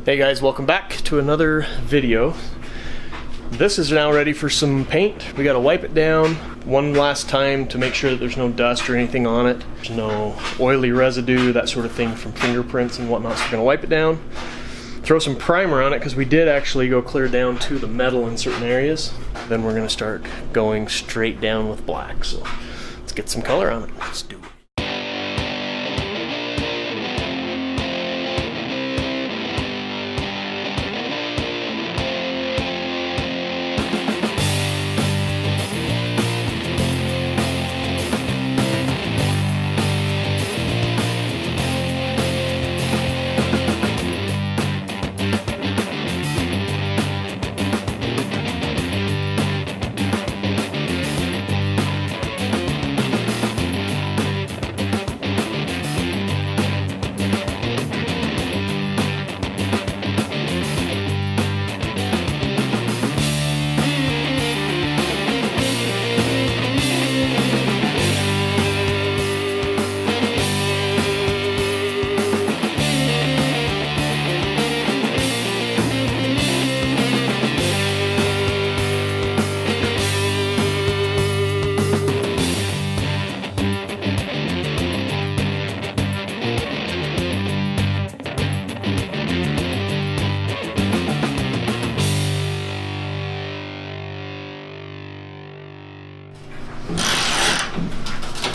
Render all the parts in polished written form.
Hey guys, welcome back to another video. This is now ready for some paint. We gotta wipe it down one last time to make sure that there's no dust or anything on it. There's no oily residue, that sort of thing from fingerprints and whatnot. So we're gonna wipe it down, throw some primer on it because we did actually go clear down to the metal in certain areas. Then we're gonna start going straight down with black. So let's get some color on it. Let's do it.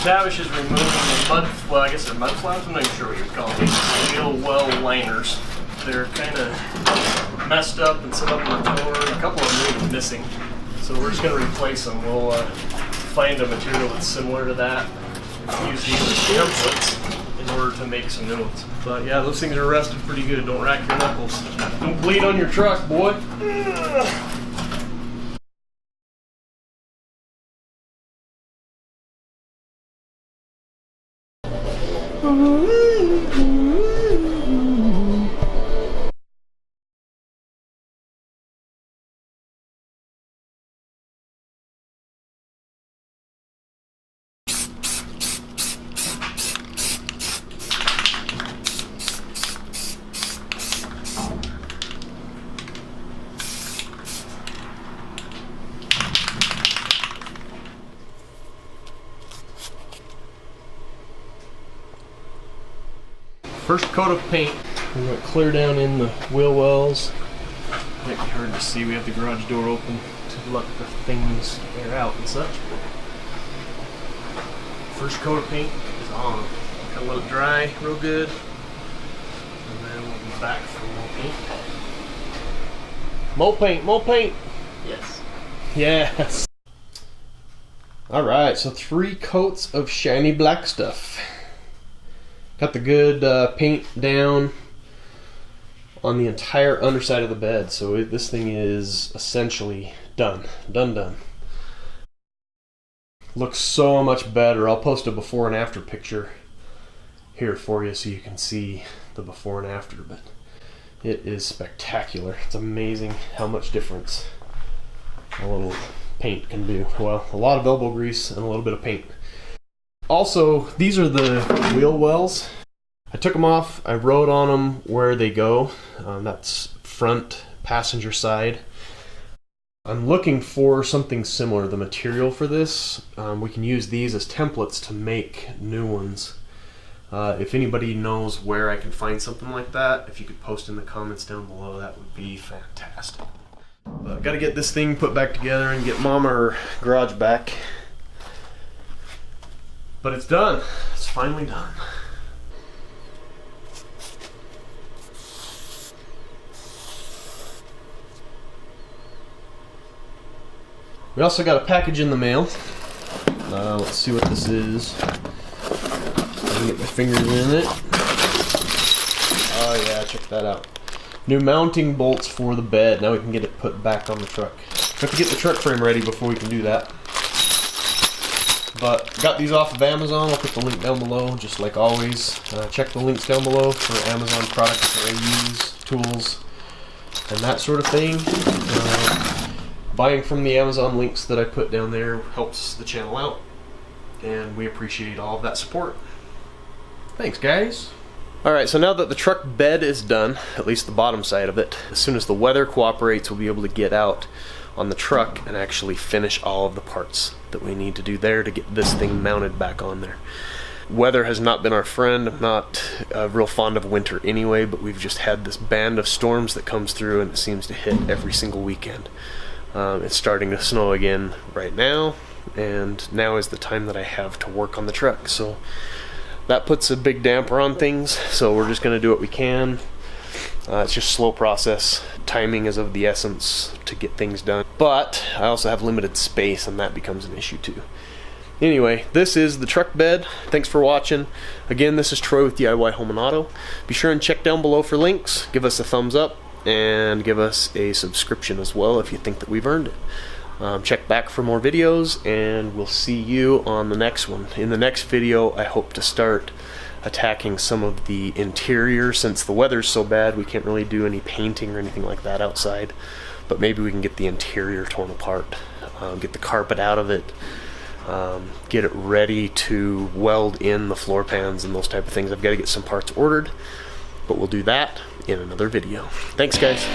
Tavish is removing the mud, well, I guess they're mud flaps, I'm not even sure what you would call them. Wheel well liners. They're kind of messed up and some of them are torn, a couple of them are even missing. So we're just going to replace them. We'll find a material that's similar to that, use these as templates in order to make some new ones. But yeah, those things are rusted pretty good. Don't rack your knuckles. Don't bleed on your truck, boy. First coat of paint, we're going to clear down in the wheel wells. Might be hard to see, we have the garage door open to let the things air out and such. First coat of paint is on. Gotta let it dry real good. And then we'll be back for more paint. More paint, more paint! Yes. Yes! Alright, so 3 coats of shiny black stuff. Got the good paint down on the entire underside of the bed, so this thing is essentially done. Done. Looks so much better. I'll post a before and after picture here for you so you can see the before and after, but it is spectacular. It's amazing how much difference a little paint can do. Well, a lot of elbow grease and a little bit of paint. Also, these are the wheel wells. I took them off, I wrote on them where they go. That's front passenger side. I'm looking for something similar. The material for this, we can use these as templates to make new ones. If anybody knows where I can find something like that, if you could post in the comments down below, that would be fantastic. But got to get this thing put back together and get Mama her garage back. But it's done. It's finally done. We also got a package in the mail. Let's see what this is. I can get my fingers in it. Oh yeah, check that out. New mounting bolts for the bed. Now we can get it put back on the truck. We have to get the truck frame ready before we can do that. But got these off of Amazon. I'll put the link down below, just like always. Check the links down below for Amazon products that I use, tools, and that sort of thing. Buying from the Amazon links that I put down there helps the channel out, and we appreciate all of that support. Thanks, guys. Alright, so now that the truck bed is done, at least the bottom side of it, as soon as the weather cooperates, we'll be able to get out on the truck and actually finish all of the parts that we need to do there to get this thing mounted back on there. Weather has not been our friend. I'm not real fond of winter anyway, but we've just had this band of storms that comes through and it seems to hit every single weekend. It's starting to snow again right now, and now is the time that I have to work on the truck. So that puts a big damper on things, so we're just going to do what we can. It's just a slow process. Timing is of the essence to get things done. But I also have limited space, and that becomes an issue too. Anyway, this is the truck bed. Thanks for watching. Again, this is Troy with DIY Home and Auto. Be sure and check down below for links. Give us a thumbs up and give us a subscription as well if you think that we've earned it. Check back for more videos, and we'll see you on the next one. In the next video, I hope to start attacking some of the interior. Since the weather's so bad, we can't really do any painting or anything like that outside, but maybe we can get the interior torn apart, get the carpet out of it, get it ready to weld in the floor pans and those type of things. I've got to get some parts ordered, but we'll do that in another video. Thanks, guys.